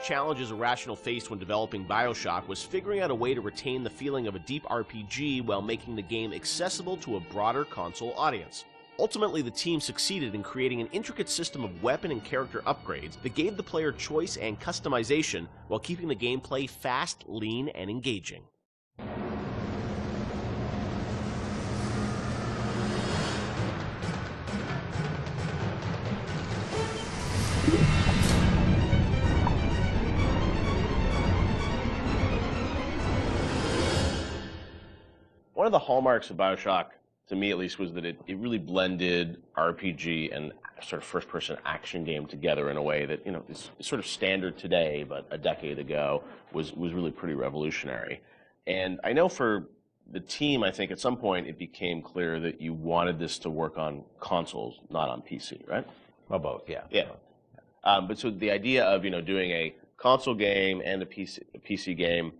challenges Irrational faced when developing BioShock was figuring out a way to retain the feeling of a deep RPG while making the game accessible to a broader console audience. Ultimately, the team succeeded in creating an intricate system of weapon and character upgrades that gave the player choice and customization while keeping the gameplay fast, lean, and engaging. One of the hallmarks of BioShock, to me at least, was that it really blended RPG and sort of first-person action game together in a way that, is sort of standard today, but a decade ago was really pretty revolutionary. And I know for the team, I think at some point it became clear that you wanted this to work on consoles, not on PC, right? Well, both, yeah. Yeah. But so the idea of, doing a console game and a PC game,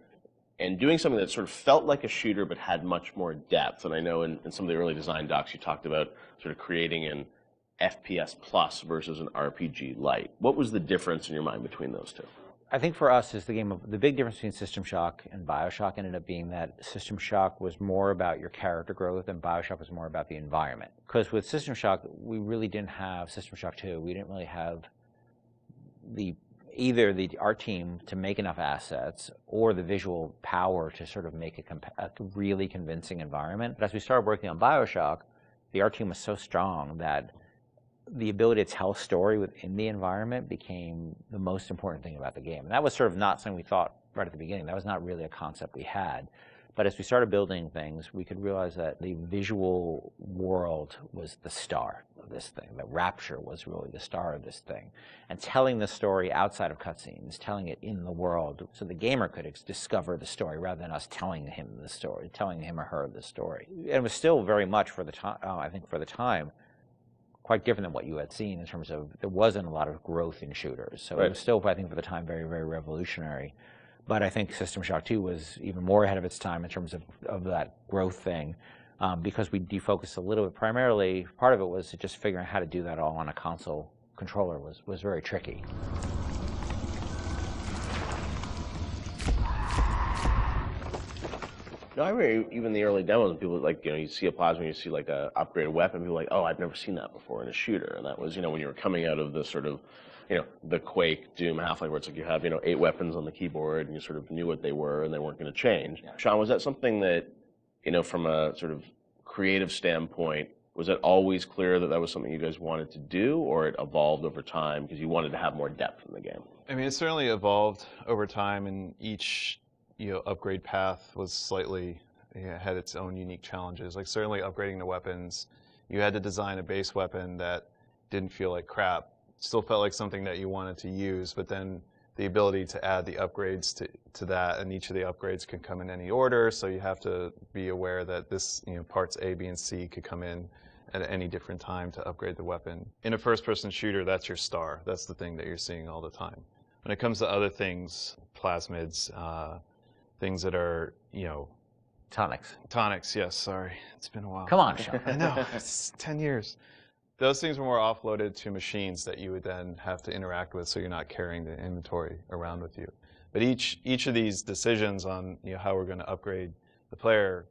and doing something that sort of felt like a shooter but had much more depth. And I know in some of the early design docs you talked about sort of creating an FPS plus versus an RPG light. What was the difference in your mind between those two? I think for us is the big difference between System Shock and BioShock ended up being that System Shock was more about your character growth and BioShock was more about the environment. Because with System Shock, we really didn't have System Shock 2. We didn't really have either the art team to make enough assets or the visual power to sort of make a really convincing environment. But as we started working on BioShock, the art team was so strong that the ability to tell a story within the environment became the most important thing about the game. And that was sort of not something we thought right at the beginning. That was not really a concept we had. But as we started building things, we could realize that the visual world was the star of this thing. That Rapture was really the star of this thing. And telling the story outside of cutscenes, telling it in the world, so the gamer could discover the story rather than us telling him the story, telling him or her the story. And it was still very much, for the time, I think for the time, quite different than what you had seen in terms of there wasn't a lot of growth in shooters. So It was still, I think, for the time, very, very revolutionary. But I think System Shock 2 was even more ahead of its time in terms of that growth thing, because we defocused a little bit. Primarily, part of it was just figuring out how to do that all on a console controller was very tricky. No, I remember even the early demos, and people you see a plasma, you see like a upgraded weapon, people are like, oh, I've never seen that before in a shooter. And that was, when you were coming out of the sort of, the Quake, Doom, Half-Life, where it's like you have, 8 weapons on the keyboard, and you sort of knew what they were, and they weren't going to change. Yeah. Sean, was that something that, from a sort of creative standpoint, was it always clear that that was something you guys wanted to do, or it evolved over time because you wanted to have more depth in the game? I mean, it certainly evolved over time, and each upgrade path was slightly, had its own unique challenges. Like certainly upgrading the weapons, you had to design a base weapon that didn't feel like crap, still felt like something that you wanted to use, but then the ability to add the upgrades to that, and each of the upgrades can come in any order, so you have to be aware that this, parts A, B, and C could come in at any different time to upgrade the weapon. In a first-person shooter, that's your star. That's the thing that you're seeing all the time. When it comes to other things, plasmids, things that are, Tonics. Tonics, yes, sorry. It's been a while. Come on, Sean. I know, it's 10 years. Those things were more offloaded to machines that you would then have to interact with, so you're not carrying the inventory around with you. But each of these decisions on how we're going to upgrade the player,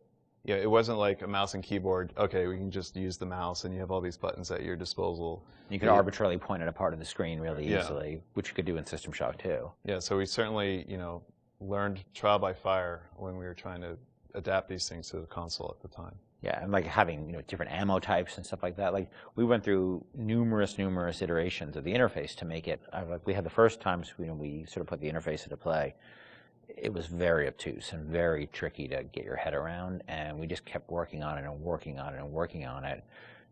it wasn't like a mouse and keyboard. Okay, we can just use the mouse, and you have all these buttons at your disposal. You could arbitrarily point at a part of the screen really easily, which you could do in System Shock too. Yeah, so we certainly learned trial by fire when we were trying to adapt these things to the console at the time. Yeah, and like having different ammo types and stuff like that. Like we went through numerous iterations of the interface to make it. Like we had the first times we sort of put the interface into play. It was very obtuse and very tricky to get your head around, and we just kept working on it and working on it and working on it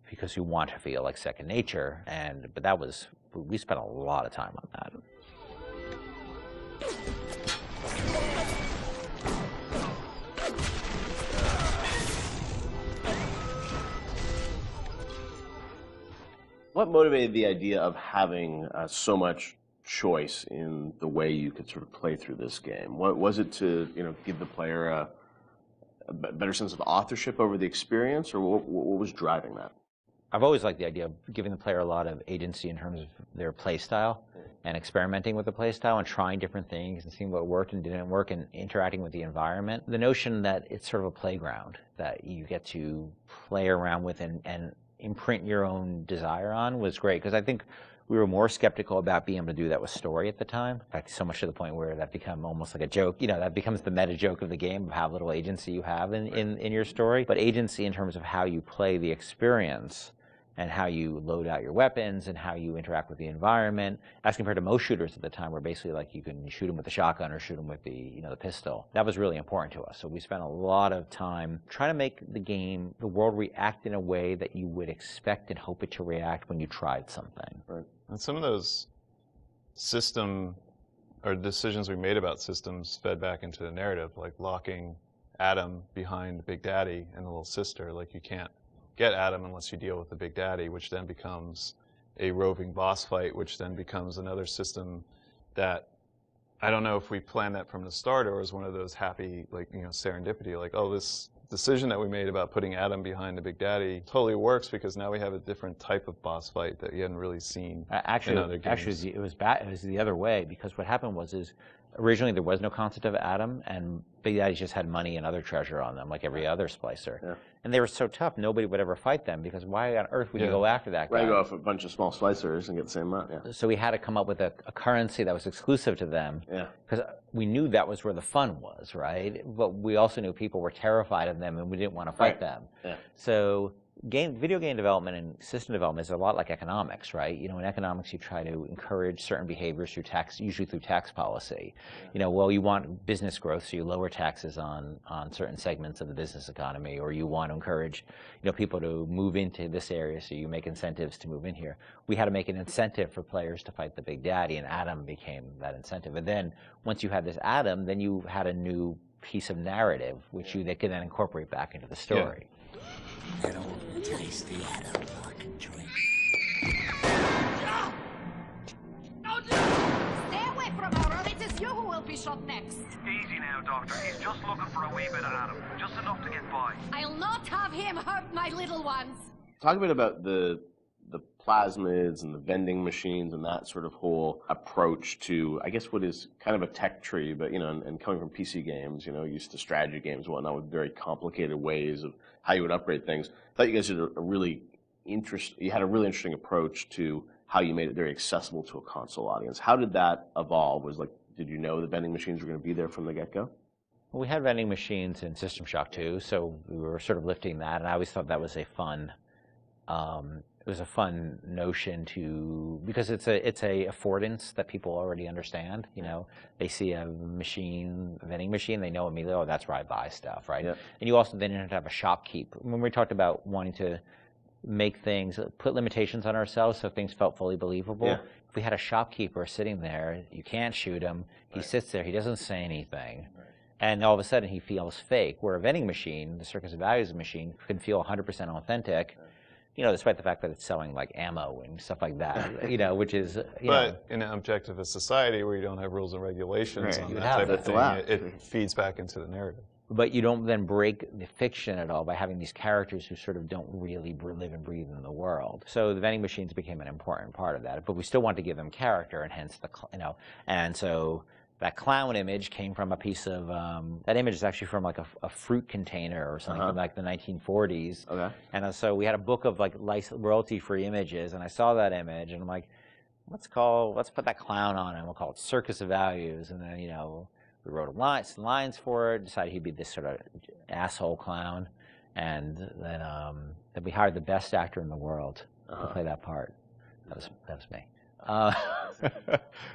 because you want to feel like second nature. But we spent a lot of time on that. What motivated the idea of having so much choice in the way you could sort of play through this game? What was it to give the player a better sense of authorship over the experience, or what was driving that? I've always liked the idea of giving the player a lot of agency in terms of their play style and experimenting with the play style and trying different things and seeing what worked and didn't work and interacting with the environment. The notion that it's sort of a playground that you get to play around with and imprint your own desire on was great, because I think we were more skeptical about being able to do that with story at the time. In fact, so much to the point where that become almost like a joke. You know, that becomes the meta joke of the game of how little agency you have in your story. But agency in terms of how you play the experience and how you load out your weapons and how you interact with the environment, as compared to most shooters at the time, where basically like you can shoot them with the shotgun or shoot them with the the pistol. That was really important to us. So we spent a lot of time trying to make the world react in a way that you would expect and hope it to react when you tried something. Right. And some of those system or decisions we made about systems fed back into the narrative, like locking Adam behind Big Daddy and the little sister. Like, you can't get Adam unless you deal with the Big Daddy, which then becomes a roving boss fight, which then becomes another system that I don't know if we planned that from the start or was one of those happy, like, serendipity, like, oh, this decision that we made about putting Adam behind the Big Daddy totally works because now we have a different type of boss fight that you hadn't really seen in other games. Actually, it was bad. It was the other way, because what happened was originally there was no concept of Adam, and Big Daddy just had money and other treasure on them, like every other splicer. Yeah. And they were so tough, nobody would ever fight them, because why on earth would you go after that guy? Right, go off a bunch of small splicers and get the same amount, yeah. So we had to come up with a currency that was exclusive to them, because we knew that was where the fun was, right? But we also knew people were terrified of them, and we didn't want to fight them. Yeah. So video game development and system development is a lot like economics, right? In economics, you try to encourage certain behaviors through tax, usually through tax policy. Well, you want business growth, so you lower taxes on certain segments of the business economy, or you want to encourage, people to move into this area, so you make incentives to move in here. We had to make an incentive for players to fight the Big Daddy, and Adam became that incentive. And then once you had this Adam, then you had a new piece of narrative, which they could then incorporate back into the story. Yeah. An old tasty Adam fucking drink. Stay away from her, or it is you who will be shot next. Easy now, Doctor. He's just looking for a wee bit of Adam. Just enough to get by. I'll not have him hurt my little ones. Talk a bit about the plasmids and the vending machines and that sort of whole approach to, I guess, what is kind of a tech tree, but, and coming from PC games, used to strategy games and whatnot with very complicated ways of how you would upgrade things. I thought you guys did a really interesting approach to how you made it very accessible to a console audience. How did that evolve? Did you know the vending machines were going to be there from the get-go? Well, we had vending machines in System Shock 2, so we were sort of lifting that, and I always thought that was a fun notion because it's a affordance that people already understand. They see a vending machine, they know immediately, oh, that's where I buy stuff, right? Yeah. And you also then have to have a shopkeep. When we talked about wanting to make things, put limitations on ourselves so things felt fully believable. Yeah. If we had a shopkeeper sitting there, you can't shoot him. He sits there, he doesn't say anything. Right. And all of a sudden he feels fake. Where a vending machine, the Circus of Values machine, can feel 100% authentic. Despite the fact that it's selling like ammo and stuff like that, which is, But in an objectivist society where you don't have rules and regulations on that type of thing, it feeds back into the narrative. But you don't then break the fiction at all by having these characters who sort of don't really live and breathe in the world. So the vending machines became an important part of that, but we still want to give them character, and hence and so that clown image came from a piece of, that image is actually from like a fruit container or something from like the 1940s. Okay. And so we had a book of like royalty-free images, and I saw that image, and I'm like, let's put that clown on, and we'll call it Circus of Values. And then, we wrote some lines for it, decided he'd be this sort of asshole clown, and then we hired the best actor in the world to play that part. That was me.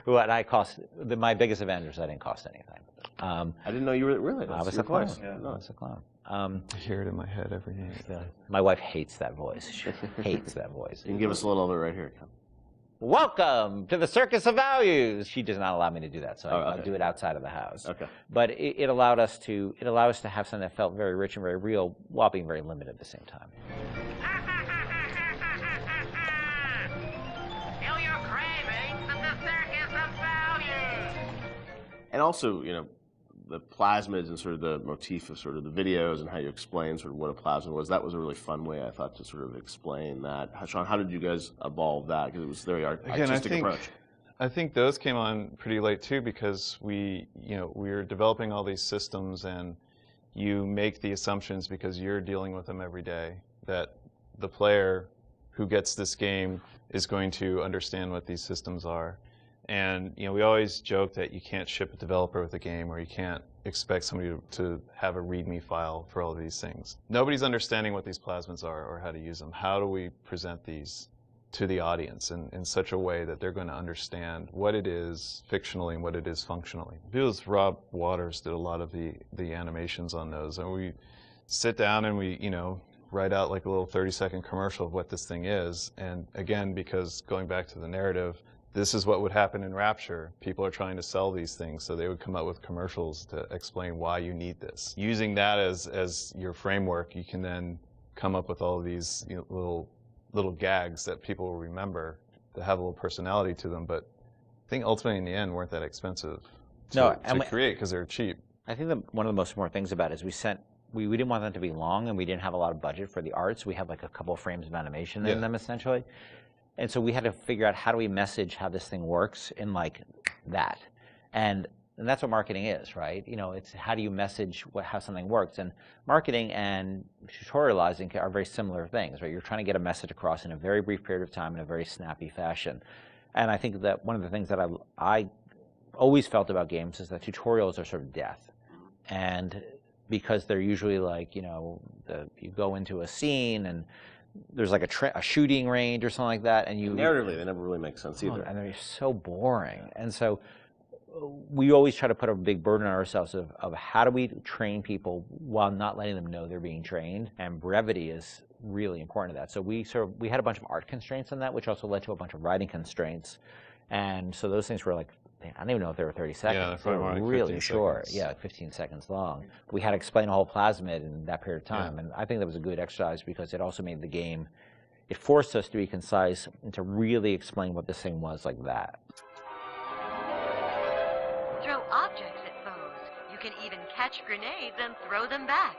What I cost my biggest Avengers, I didn't cost anything. I didn't know you were really. I was a clown. Yeah. I was a clown. I hear it in my head every day. My wife hates that voice. She hates that voice. You can give us a little of it right here. Welcome to the Circus of Values. She does not allow me to do that, so I do it outside of the house. Okay. But it allowed us to have something that felt very rich and very real, while being very limited at the same time. And also, the plasmids and sort of the motif of sort of the videos and how you explain sort of what a plasmid was. That was a really fun way, I thought, to sort of explain that. Sean, how did you guys evolve that? Because it was a very artistic approach. I think those came on pretty late too, because we were developing all these systems, and you make the assumptions because you're dealing with them every day that the player who gets this game is going to understand what these systems are. And we always joke that you can't ship a developer with a game, or you can't expect somebody to have a README file for all of these things. Nobody's understanding what these plasmids are or how to use them. How do we present these to the audience in such a way that they're going to understand what it is fictionally and what it is functionally? Because Rob Waters did a lot of the animations on those, and we sit down and we write out like a little 30-second commercial of what this thing is. And again, because going back to the narrative, this is what would happen in Rapture. People are trying to sell these things, so they would come up with commercials to explain why you need this. Using that as your framework, you can then come up with all of these little gags that people will remember, that have a little personality to them, but I think ultimately in the end weren't that expensive to create, because they're cheap. I think that one of the most important things about it is we didn't want them to be long, and we didn't have a lot of budget for the arts. We have like a couple of frames of animation in them essentially. And so we had to figure out, how do we message how this thing works in like that? And that's what marketing is, right? It's how do you message how something works? And marketing and tutorializing are very similar things, right? You're trying to get a message across in a very brief period of time in a very snappy fashion. And I think that one of the things that I always felt about games is that tutorials are sort of death. And because they're usually like, you go into a scene and there's like a shooting range or something like that, and narratively they never really make sense either, and they're so boring. And so we always try to put a big burden on ourselves of how do we train people while not letting them know they're being trained, and brevity is really important to that. So we had a bunch of art constraints on that, which also led to a bunch of writing constraints, and so those things were like, I don't even know if they were 30 seconds. Yeah, they were really short. Seconds. Yeah, like 15 seconds long. We had to explain a whole plasmid in that period of time, and I think that was a good exercise because it also made the game, it forced us to be concise and to really explain what this thing was like that. Throw objects at foes. You can even catch grenades and throw them back.